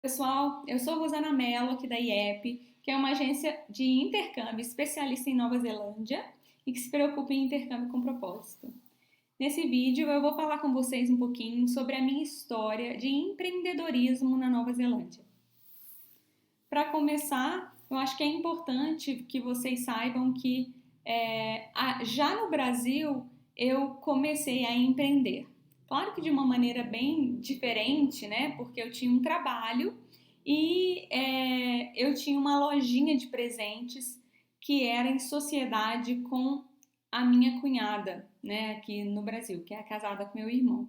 Pessoal, eu sou Rosana Mello, aqui da IEP, que é uma agência de intercâmbio especialista em Nova Zelândia e que se preocupa em intercâmbio com propósito. Nesse vídeo, eu vou falar com vocês um pouquinho sobre a minha história de empreendedorismo na Nova Zelândia. Para começar, eu acho que é importante que vocês saibam que já no Brasil eu comecei a empreender. Claro que de uma maneira bem diferente, né? Porque eu tinha um trabalho e eu tinha uma lojinha de presentes que era em sociedade com a minha cunhada, né? Aqui no Brasil, que é casada com meu irmão.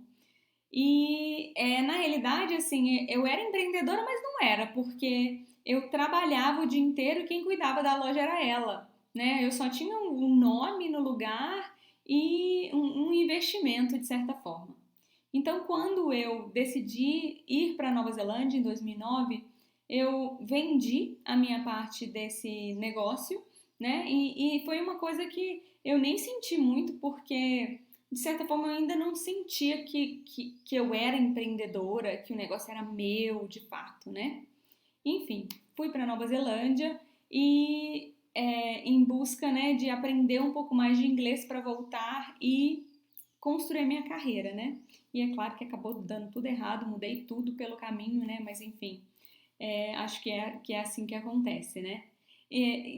E na realidade, assim, eu era empreendedora, mas não era, porque eu trabalhava o dia inteiro e quem cuidava da loja era ela, né? Eu só tinha um nome no lugar e um investimento, de certa forma. Então, quando eu decidi ir para Nova Zelândia em 2009, eu vendi a minha parte desse negócio, né? E foi uma coisa que eu nem senti muito, porque de certa forma eu ainda não sentia que eu era empreendedora, que o negócio era meu de fato, né? Enfim, fui para Nova Zelândia e em busca, né, de aprender um pouco mais de inglês para voltar e construir a minha carreira, né? E é claro que acabou dando tudo errado, mudei tudo pelo caminho, né? Mas enfim, acho que é assim que acontece, né?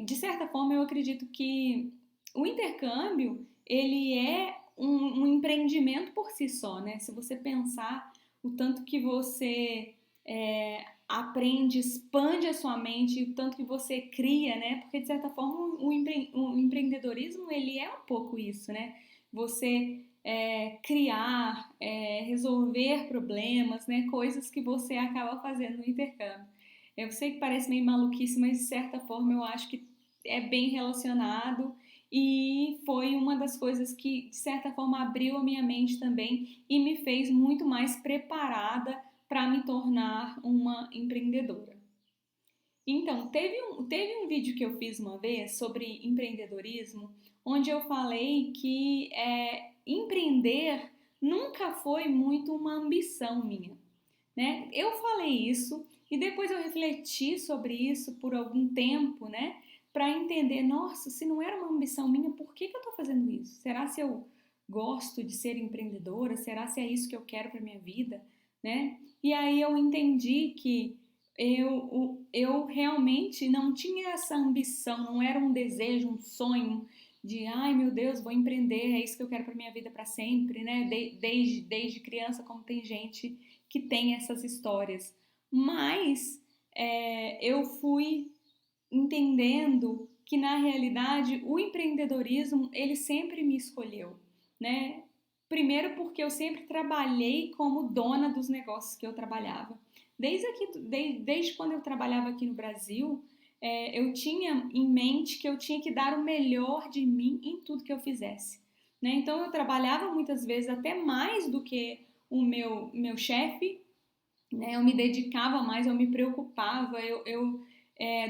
De certa forma, eu acredito que o intercâmbio ele é um empreendimento por si só, né? Se você pensar o tanto que você aprende, expande a sua mente, o tanto que você cria, né? Porque de certa forma o empreendedorismo ele é um pouco isso, né? Você criar, resolver problemas, né? Coisas que você acaba fazendo no intercâmbio. Eu sei que parece meio maluquice, mas de certa forma eu acho que é bem relacionado e foi uma das coisas que de certa forma abriu a minha mente também e me fez muito mais preparada para me tornar uma empreendedora. Então, teve um vídeo que eu fiz uma vez sobre empreendedorismo, onde eu falei que empreender nunca foi muito uma ambição minha, né? Eu falei isso e depois eu refleti sobre isso por algum tempo, né? Para entender, nossa, se não era uma ambição minha, por que eu estou fazendo isso? Será se eu gosto de ser empreendedora? Será se é isso que eu quero para minha vida, né? E aí eu entendi que eu realmente não tinha essa ambição, não era um desejo, um sonho de, ai meu Deus, vou empreender, é isso que eu quero para minha vida para sempre, né? Desde criança, como tem gente que tem essas histórias. Mas eu fui entendendo que na realidade o empreendedorismo ele sempre me escolheu, né? Primeiro porque eu sempre trabalhei como dona dos negócios que eu trabalhava. Desde quando eu trabalhava aqui no Brasil, eu tinha em mente que eu tinha que dar o melhor de mim em tudo que eu fizesse. Né? Então eu trabalhava muitas vezes até mais do que o meu chefe, né? Eu me dedicava mais, eu me preocupava, eu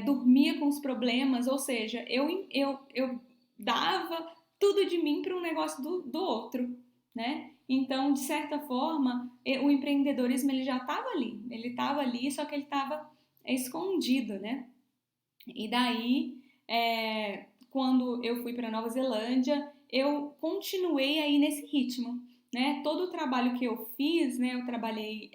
dormia com os problemas, ou seja, eu dava tudo de mim para um negócio do outro, né? Então, de certa forma, o empreendedorismo ele já estava ali, só que ele estava escondido, né? E daí, quando eu fui para Nova Zelândia, eu continuei aí nesse ritmo, né? Todo o trabalho que eu fiz, né? Eu trabalhei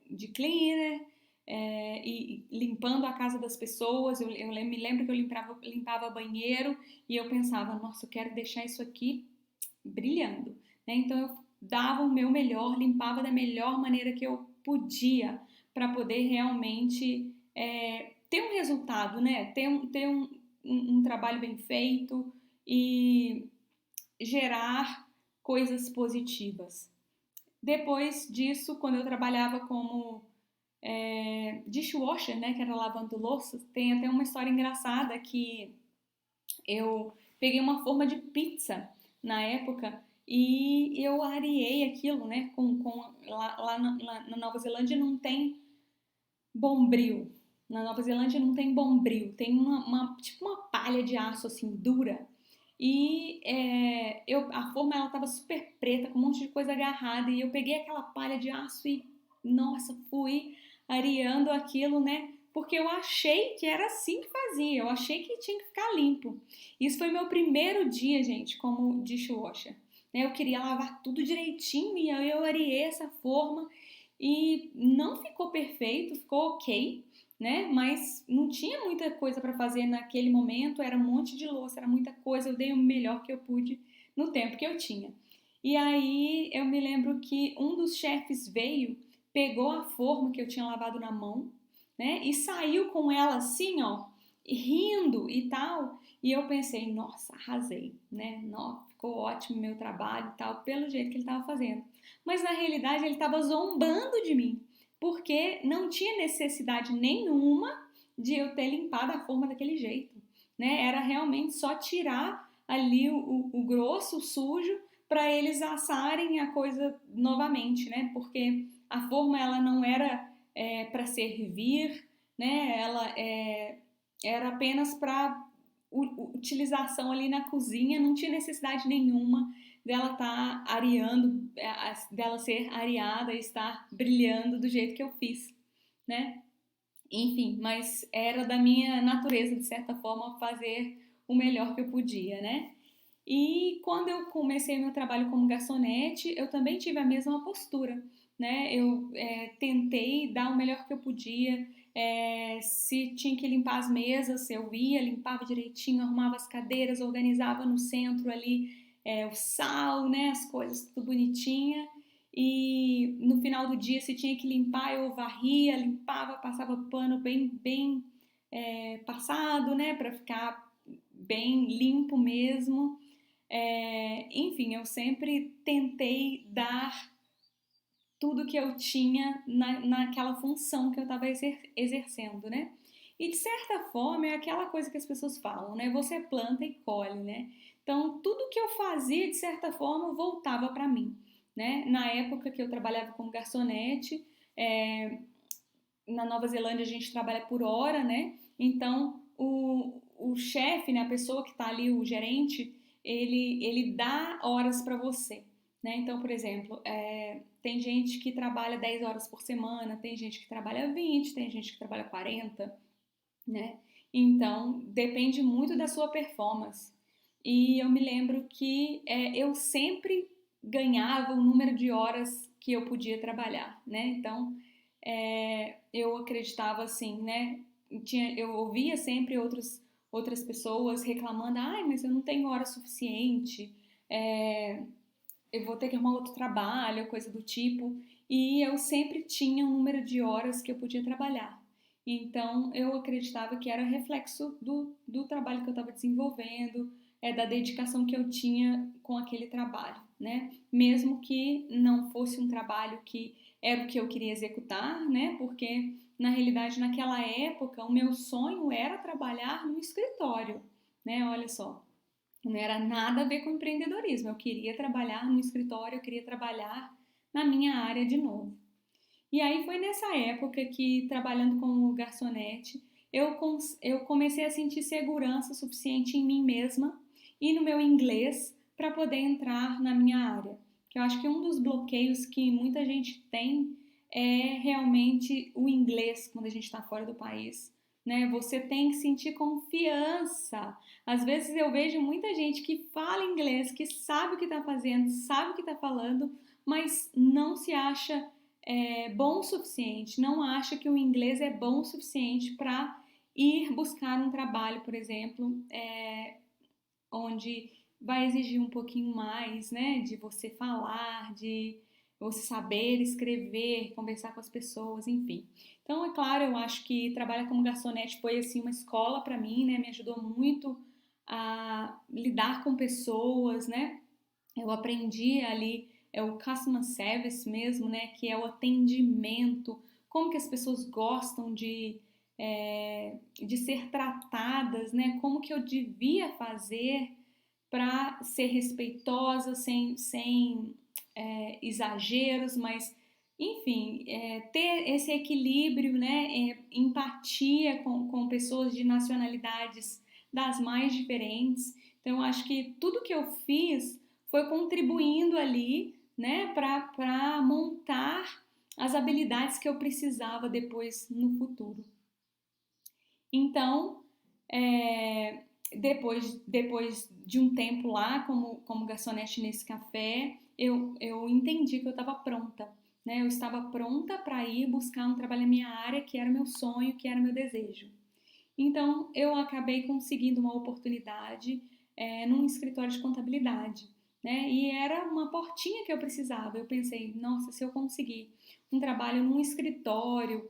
de cleaner, e limpando a casa das pessoas. Me lembro que eu limpava banheiro e eu pensava, nossa, eu quero deixar isso aqui brilhando, né? Então eu dava o meu melhor, limpava da melhor maneira que eu podia para poder realmente ter um resultado, né? Ter um trabalho bem feito e gerar coisas positivas. Depois disso, quando eu trabalhava como dishwasher, né, que era lavando louças, tem até uma história engraçada que eu peguei uma forma de pizza na época e eu areei aquilo, né, lá na Nova Zelândia não tem bombril. Na Nova Zelândia não tem bombril, tem tipo uma palha de aço assim dura. E a forma ela tava super preta, com um monte de coisa agarrada, e eu peguei aquela palha de aço e, nossa, fui areando aquilo, né? Porque eu achei que era assim que fazia, eu achei que tinha que ficar limpo. Isso foi meu primeiro dia, gente, como dishwasher. Eu queria lavar tudo direitinho e aí eu areei essa forma e não ficou perfeito, ficou ok, né? Mas não tinha muita coisa para fazer naquele momento, era um monte de louça, era muita coisa, eu dei o melhor que eu pude no tempo que eu tinha. E aí eu me lembro que um dos chefes veio, pegou a forma que eu tinha lavado na mão, né? E saiu com ela assim, ó, rindo e tal. E eu pensei, nossa, arrasei, né? Nossa, ficou ótimo o meu trabalho e tal, pelo jeito que ele estava fazendo. Mas na realidade ele estava zombando de mim, porque não tinha necessidade nenhuma de eu ter limpado a forma daquele jeito, né? Era realmente só tirar ali o grosso, o sujo, para eles assarem a coisa novamente, né? Porque a forma ela não era para servir, né? Ela era apenas para utilização ali na cozinha, não tinha necessidade nenhuma dela estar areando, dela ser areada e estar brilhando do jeito que eu fiz, né? Enfim, mas era da minha natureza, de certa forma, fazer o melhor que eu podia, né? E quando eu comecei meu trabalho como garçonete, eu também tive a mesma postura, né? Eu tentei dar o melhor que eu podia. Se tinha que limpar as mesas, eu ia, limpava direitinho, arrumava as cadeiras, organizava no centro ali o sal, né? As coisas tudo bonitinha. E no final do dia, se tinha que limpar, eu varria, limpava, passava pano bem passado, né? Para ficar bem limpo mesmo. Enfim, eu sempre tentei dar tudo que eu tinha naquela função que eu estava exercendo, né? E de certa forma é aquela coisa que as pessoas falam, né? Você planta e colhe, né? Então, tudo que eu fazia, de certa forma, voltava para mim, né? Na época que eu trabalhava como garçonete, na Nova Zelândia a gente trabalha por hora, né? Então, o chefe, né, a pessoa que está ali, o gerente, ele dá horas para você, né? Então, por exemplo, tem gente que trabalha 10 horas por semana, tem gente que trabalha 20, tem gente que trabalha 40, né? Então, depende muito da sua performance. E eu me lembro que eu sempre ganhava o número de horas que eu podia trabalhar, né? Então, eu acreditava assim, né? Eu ouvia sempre outras pessoas reclamando, ai, mas eu não tenho hora suficiente, eu vou ter que arrumar outro trabalho, coisa do tipo. E eu sempre tinha um número de horas que eu podia trabalhar. Então, eu acreditava que era reflexo do trabalho que eu estava desenvolvendo, da dedicação que eu tinha com aquele trabalho, né? Mesmo que não fosse um trabalho que era o que eu queria executar, né? Porque, na realidade, naquela época, o meu sonho era trabalhar no escritório, né? Olha só, não era nada a ver com empreendedorismo. Eu queria trabalhar no escritório, eu queria trabalhar na minha área de novo. E aí foi nessa época que, trabalhando como garçonete, eu comecei a sentir segurança suficiente em mim mesma e no meu inglês para poder entrar na minha área. Que eu acho que um dos bloqueios que muita gente tem é realmente o inglês quando a gente está fora do país. Né? Você tem que sentir confiança. Às vezes eu vejo muita gente que fala inglês, que sabe o que está fazendo, sabe o que está falando, mas não se acha bom o suficiente, não acha que o inglês é bom o suficiente para ir buscar um trabalho, por exemplo, onde vai exigir um pouquinho mais, né, de você falar, de você saber escrever, conversar com as pessoas, enfim. Então, é claro, eu acho que trabalhar como garçonete foi assim uma escola para mim, né, me ajudou muito a lidar com pessoas, né? Eu aprendi ali o customer service mesmo, né? Que é o atendimento, como que as pessoas gostam de ser tratadas, né? Como que eu devia fazer para ser respeitosa, sem exageros, mas enfim, ter esse equilíbrio, né? Empatia com pessoas de nacionalidades das mais diferentes. Então, eu acho que tudo que eu fiz foi contribuindo ali, né, para montar as habilidades que eu precisava depois no futuro. Então, depois de um tempo lá como garçonete nesse café, eu entendi que eu estava pronta, né? Eu estava pronta para ir buscar um trabalho na minha área, que era meu sonho, que era meu desejo. Então, eu acabei conseguindo uma oportunidade num escritório de contabilidade, né? E era uma portinha que eu precisava. Eu pensei, nossa, se eu conseguir um trabalho num escritório,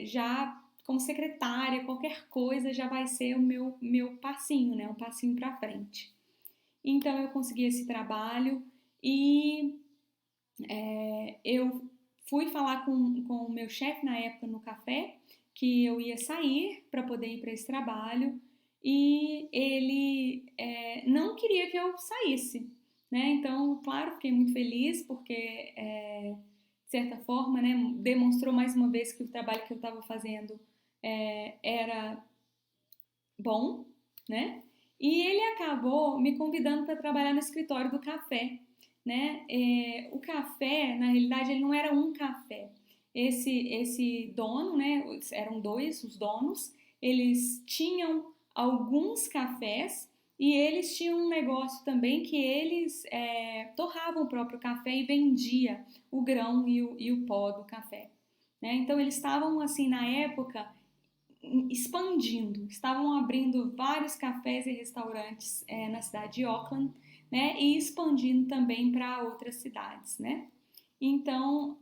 já como secretária, qualquer coisa já vai ser o meu passinho, né? Um passinho para frente. Então, eu consegui esse trabalho e eu fui falar com o meu chefe na época no café que eu ia sair para poder ir para esse trabalho e ele não queria que eu saísse, né? Então, claro, fiquei muito feliz porque, de certa forma, né, demonstrou mais uma vez que o trabalho que eu estava fazendo era bom, né? E ele acabou me convidando para trabalhar no escritório do café, né? O café, na realidade, ele não era um café. Esse dono, né? Eram dois os donos. Eles tinham alguns cafés e eles tinham um negócio também que eles torravam o próprio café e vendia o grão e o pó do café, né? Então eles estavam assim na época expandindo, estavam abrindo vários cafés e restaurantes na cidade de Auckland, né, e expandindo também para outras cidades, né. Então,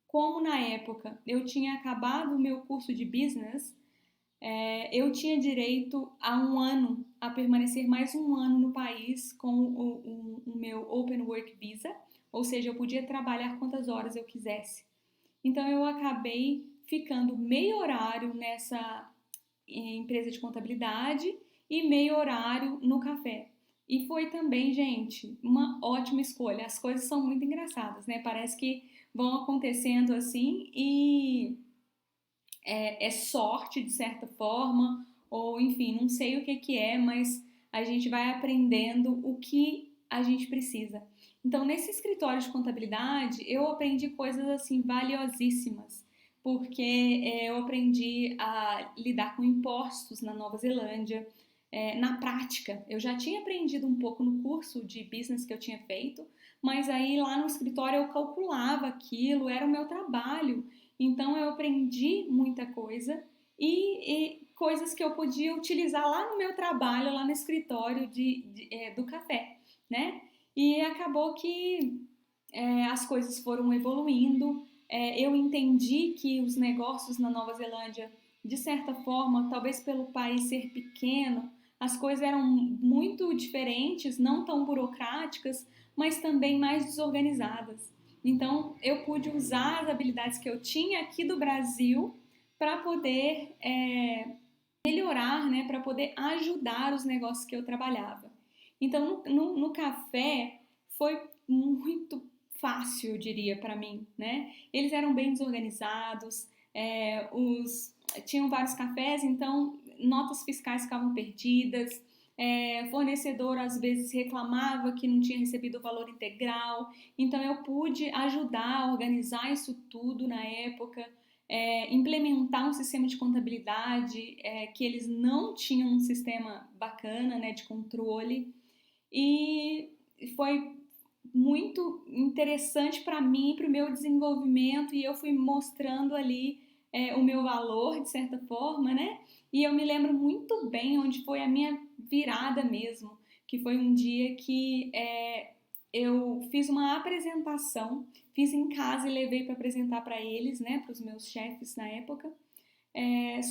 como na época eu tinha acabado o meu curso de business, eu tinha direito a um ano, a permanecer mais um ano no país com o meu Open Work Visa, ou seja, eu podia trabalhar quantas horas eu quisesse. Então eu acabei ficando meio horário nessa empresa de contabilidade e meio horário no café. E foi também, gente, uma ótima escolha. As coisas são muito engraçadas, né? Parece que vão acontecendo assim e é sorte de certa forma, ou enfim, não sei o que que é, mas a gente vai aprendendo o que a gente precisa. Então, nesse escritório de contabilidade, eu aprendi coisas assim valiosíssimas, porque eu aprendi a lidar com impostos na Nova Zelândia. Na prática, eu já tinha aprendido um pouco no curso de business que eu tinha feito, mas aí lá no escritório eu calculava aquilo, era o meu trabalho. Então eu aprendi muita coisa e coisas que eu podia utilizar lá no meu trabalho, lá no escritório do café, né? E acabou que as coisas foram evoluindo. Eu entendi que os negócios na Nova Zelândia, de certa forma, talvez pelo país ser pequeno, as coisas eram muito diferentes, não tão burocráticas, mas também mais desorganizadas. Então, eu pude usar as habilidades que eu tinha aqui do Brasil para poder melhorar, né, para poder ajudar os negócios que eu trabalhava. Então, no café, foi muito fácil, eu diria, para mim, né? Eles eram bem desorganizados, tinham vários cafés, então notas fiscais ficavam perdidas, fornecedor às vezes reclamava que não tinha recebido o valor integral, então eu pude ajudar a organizar isso tudo na época, implementar um sistema de contabilidade, que eles não tinham um sistema bacana, né, de controle, e foi muito interessante para mim, para o meu desenvolvimento, e eu fui mostrando ali o meu valor, de certa forma, né? E eu me lembro muito bem onde foi a minha virada mesmo, que foi um dia que eu fiz uma apresentação, fiz em casa e levei para apresentar para eles, né, para os meus chefes na época,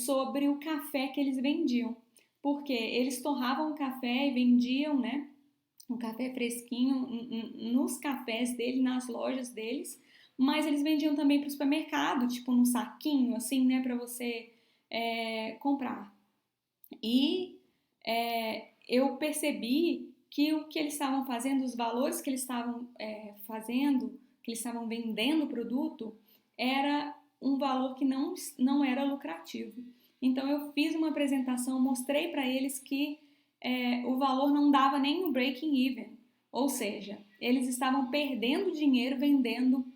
sobre o café que eles vendiam. Porque eles torravam o café e vendiam, né, um café fresquinho nos cafés dele, nas lojas deles, mas eles vendiam também para o supermercado, tipo num saquinho, assim, né, para você comprar. E eu percebi que o que eles estavam fazendo, os valores que eles estavam fazendo, que eles estavam vendendo o produto, era um valor que não era lucrativo. Então eu fiz uma apresentação, mostrei para eles que o valor não dava nem o breaking even, ou seja, eles estavam perdendo dinheiro vendendo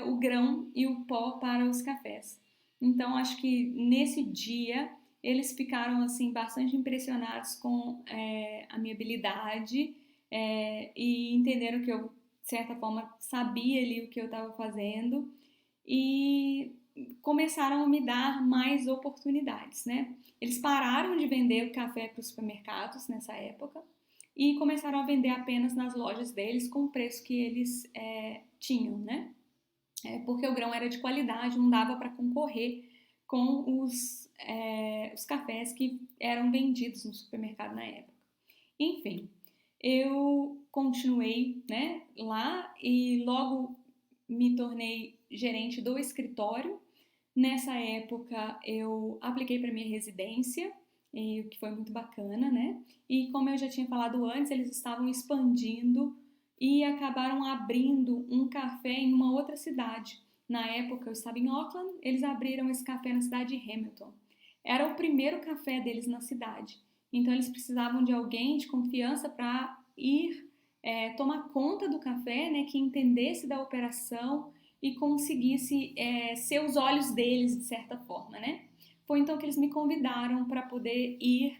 o grão e o pó para os cafés. Então, acho que nesse dia eles ficaram assim bastante impressionados com a minha habilidade e entenderam que eu, de certa forma, sabia ali o que eu estava fazendo e começaram a me dar mais oportunidades, né? Eles pararam de vender o café para os supermercados nessa época e começaram a vender apenas nas lojas deles com o preço que eles tinham, né? Porque o grão era de qualidade, não dava para concorrer com os cafés que eram vendidos no supermercado na época. Enfim, eu continuei, né, lá e logo me tornei gerente do escritório. Nessa época eu apliquei para minha residência, o que foi muito bacana, né? E como eu já tinha falado antes, eles estavam expandindo e acabaram abrindo um café em uma outra cidade. Na época eu estava em Auckland, eles abriram esse café na cidade de Hamilton. Era o primeiro café deles na cidade. Então eles precisavam de alguém de confiança para ir tomar conta do café, né, que entendesse da operação e conseguisse ser os olhos deles, de certa forma, né? Foi então que eles me convidaram para poder ir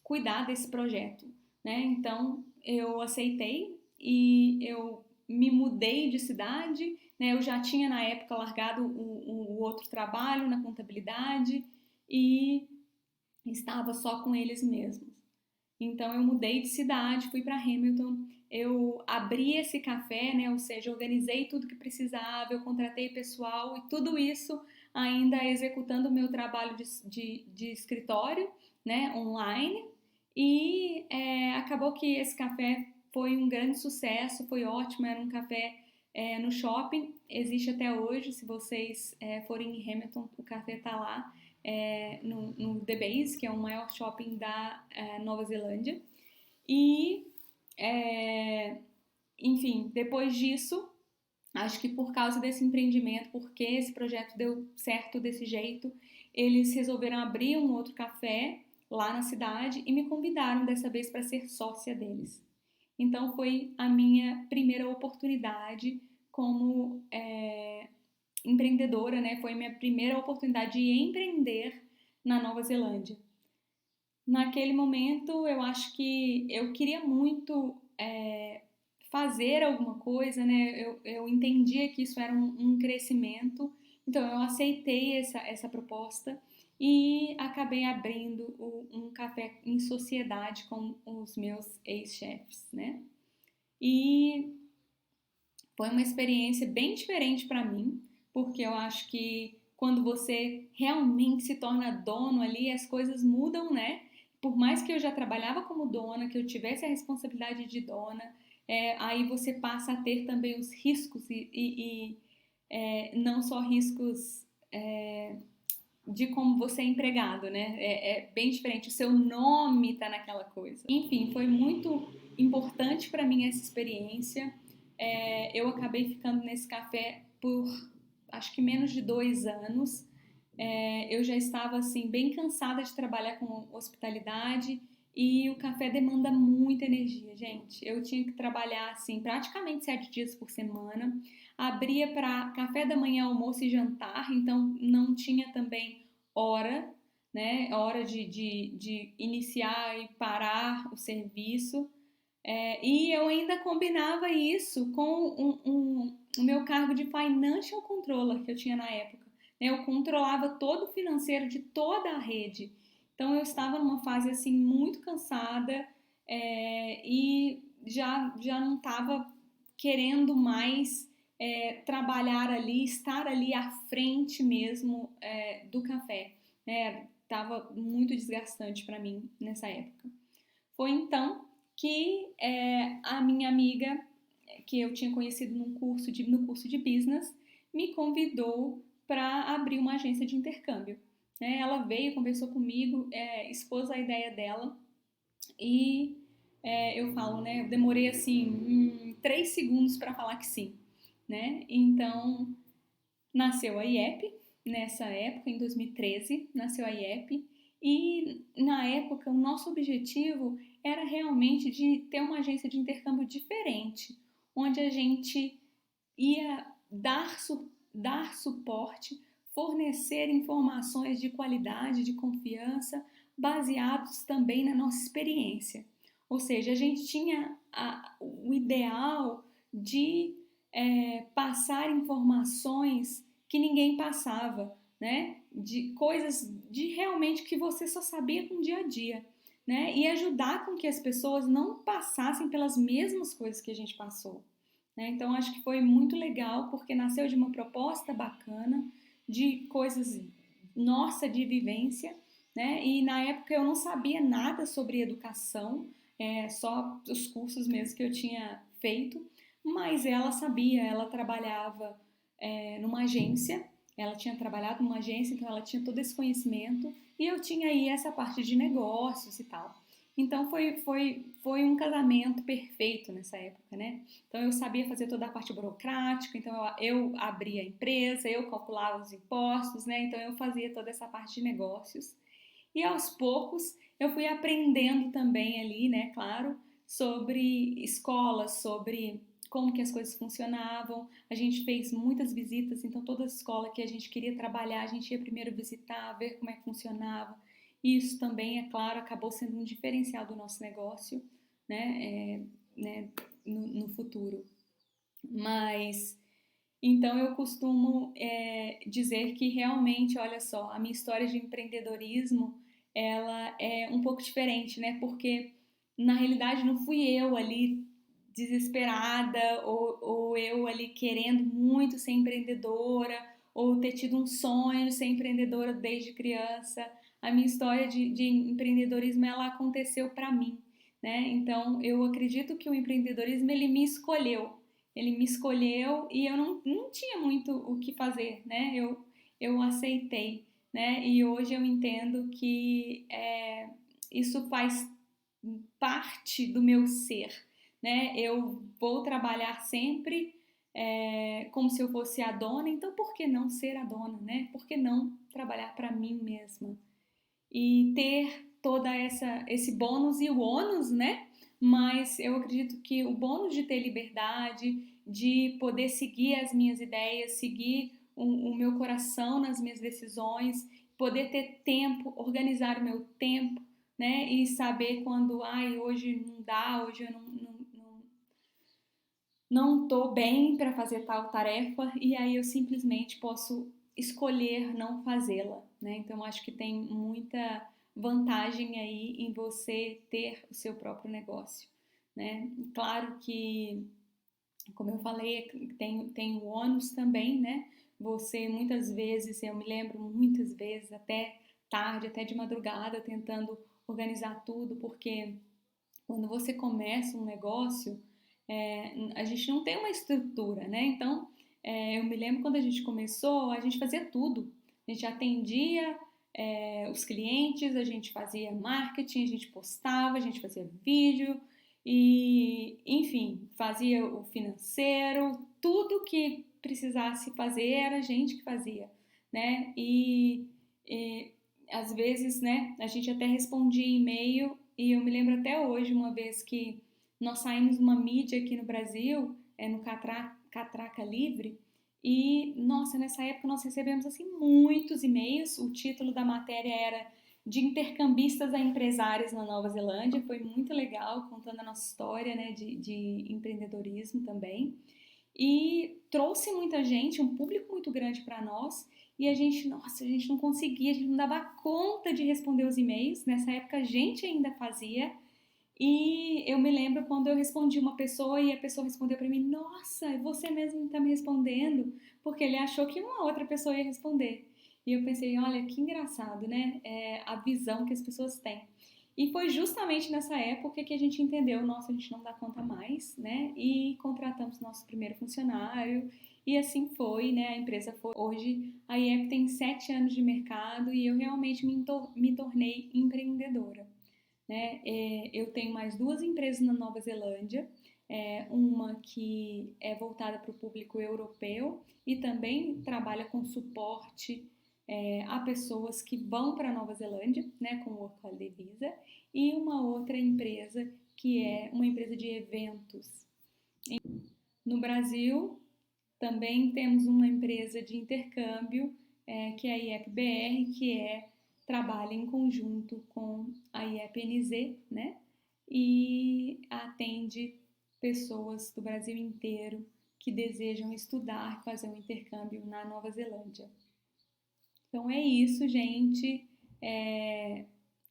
cuidar desse projeto, né? Então eu aceitei e eu me mudei de cidade, né? Eu já tinha na época largado o outro trabalho na contabilidade e estava só com eles mesmos. Então eu mudei de cidade, fui para Hamilton, eu abri esse café, né? Ou seja, organizei tudo que precisava, eu contratei pessoal e tudo isso ainda executando o meu trabalho de escritório, né? Online. E acabou que esse café foi um grande sucesso, foi ótimo, era um café no shopping, existe até hoje, se vocês forem em Hamilton, o café está lá. No The Base, que é o maior shopping da Nova Zelândia. E, enfim, depois disso, acho que por causa desse empreendimento, porque esse projeto deu certo desse jeito, eles resolveram abrir um outro café lá na cidade e me convidaram dessa vez para ser sócia deles. Então foi a minha primeira oportunidade como empreendedora, né? Foi minha primeira oportunidade de empreender na Nova Zelândia. Naquele momento, eu acho que eu queria muito fazer alguma coisa, né? Eu entendia que isso era um crescimento, então eu aceitei essa proposta e acabei abrindo um café em sociedade com os meus ex-chefes, né? E foi uma experiência bem diferente para mim, porque eu acho que quando você realmente se torna dono ali, as coisas mudam, né? Por mais que eu já trabalhava como dona, que eu tivesse a responsabilidade de dona, aí você passa a ter também os riscos e não só riscos de como você é empregado, né? É bem diferente, o seu nome tá naquela coisa. Enfim, foi muito importante para mim essa experiência. Eu acabei ficando nesse café por acho que menos de 2 anos. Eu já estava assim bem cansada de trabalhar com hospitalidade e o café demanda muita energia, gente. Eu tinha que trabalhar assim praticamente 7 dias por semana. Abria para café da manhã, almoço e jantar, então não tinha também hora, né? Hora de iniciar e parar o serviço. E eu ainda combinava isso com o meu cargo de Financial Controller que eu tinha na época. Eu controlava todo o financeiro de toda a rede. Então eu estava numa fase assim muito cansada e já não estava querendo mais trabalhar ali, estar ali à frente mesmo do café. Tava muito desgastante para mim nessa época. Foi então que a minha amiga, que eu tinha conhecido no curso de business, me convidou para abrir uma agência de intercâmbio. Ela veio, conversou comigo, expôs a ideia dela e eu falo, né? Eu demorei assim 3 segundos para falar que sim, né? Então nasceu a IEP. Nessa época, em 2013, nasceu a IEP. E na época, o nosso objetivo era realmente de ter uma agência de intercâmbio diferente, onde a gente ia dar suporte, fornecer informações de qualidade, de confiança, baseados também na nossa experiência. Ou seja, a gente tinha o ideal de passar informações que ninguém passava, né? De coisas de realmente que você só sabia com o dia a dia, né? E ajudar com que as pessoas não passassem pelas mesmas coisas que a gente passou, né? Então acho que foi muito legal porque nasceu de uma proposta bacana, de coisas nossa de vivência, né? E na época eu não sabia nada sobre educação, só os cursos mesmo que eu tinha feito, mas ela sabia, ela trabalhava numa agência, ela tinha trabalhado numa agência, então ela tinha todo esse conhecimento e eu tinha aí essa parte de negócios e tal. Então foi um casamento perfeito nessa época, né? Então eu sabia fazer toda a parte burocrática, então eu abria a empresa, eu calculava os impostos, né? Então eu fazia toda essa parte de negócios. E aos poucos eu fui aprendendo também ali, né, claro, sobre escolas, sobre como que as coisas funcionavam. A gente fez muitas visitas, então toda escola que a gente queria trabalhar, a gente ia primeiro visitar, ver como é que funcionava. E isso também, é claro, acabou sendo um diferencial do nosso negócio, né, no futuro. Mas então eu costumo dizer que realmente, olha só, a minha história de empreendedorismo ela é um pouco diferente, né? Porque na realidade não fui eu ali desesperada ou eu ali querendo muito ser empreendedora ou ter tido um sonho de ser empreendedora desde criança. A minha história de empreendedorismo ela aconteceu para mim, né? Então eu acredito que o empreendedorismo ele me escolheu. Ele me escolheu e eu não tinha muito o que fazer, né? Eu aceitei, né? E hoje eu entendo que isso faz parte do meu ser, né? Eu vou trabalhar sempre como se eu fosse a dona, então por que não ser a dona, né? Por que não trabalhar para mim mesma? E ter toda esse bônus e o ônus, né? Mas eu acredito que o bônus de ter liberdade, de poder seguir as minhas ideias, seguir o meu coração nas minhas decisões, poder ter tempo, organizar o meu tempo, né? E saber quando, ai, hoje não dá, hoje eu não tô bem para fazer tal tarefa e aí eu simplesmente posso escolher não fazê-la, né? Então acho que tem muita vantagem aí em você ter o seu próprio negócio, né? Claro que, como eu falei, tem o ônus também, né? Você muitas vezes, eu me lembro muitas vezes, até tarde, até de madrugada, tentando organizar tudo, porque quando você começa um negócio, a gente não tem uma estrutura, né? Então, eu me lembro quando a gente começou, a gente fazia tudo. A gente atendia os clientes, a gente fazia marketing, a gente postava, a gente fazia vídeo e, enfim, fazia o financeiro, tudo que precisasse fazer era a gente que fazia, né? E às vezes, né, a gente até respondia e-mail e eu me lembro até hoje uma vez que nós saímos numa mídia aqui no Brasil, no Catraca Livre, e nossa, nessa época nós recebemos assim muitos e-mails. O título da matéria era de intercambistas a empresários na Nova Zelândia. Foi muito legal, contando a nossa história, né, de empreendedorismo também. E trouxe muita gente, um público muito grande para nós. E a gente, nossa, a gente não conseguia, a gente não dava conta de responder os e-mails. Nessa época a gente ainda fazia. E eu me lembro quando eu respondi uma pessoa e a pessoa respondeu para mim: Nossa, você mesmo está me respondendo? Porque ele achou que uma outra pessoa ia responder. E eu pensei: Olha, que engraçado, né? A visão que as pessoas têm. E foi justamente nessa época que a gente entendeu: Nossa, a gente não dá conta mais, né? E contratamos nosso primeiro funcionário. E assim foi, né? A empresa foi. Hoje a IEP tem 7 anos de mercado e eu realmente me tornei empreendedora, né? Eu tenho mais 2 empresas na Nova Zelândia, uma que é voltada para o público europeu e também trabalha com suporte a pessoas que vão para a Nova Zelândia, né, com o Work Holiday Visa, e uma outra empresa que é uma empresa de eventos. No Brasil, Também temos uma empresa de intercâmbio, que é a IEP-BR, que trabalha em conjunto com a IEP-NZ, né? E atende pessoas do Brasil inteiro que desejam estudar, fazer um intercâmbio na Nova Zelândia. Então é isso, gente.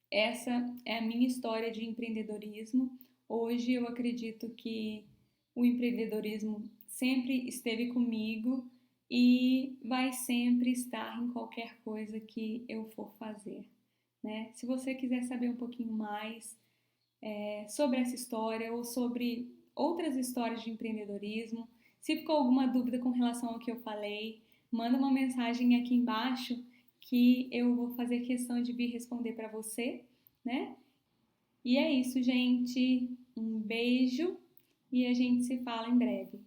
Essa é a minha história de empreendedorismo. Hoje eu acredito que o empreendedorismo sempre esteve comigo e vai sempre estar em qualquer coisa que eu for fazer, né? Se você quiser saber um pouquinho mais sobre essa história ou sobre outras histórias de empreendedorismo, se ficou alguma dúvida com relação ao que eu falei, manda uma mensagem aqui embaixo que eu vou fazer questão de vir responder para você, né? E é isso, gente. Um beijo e a gente se fala em breve.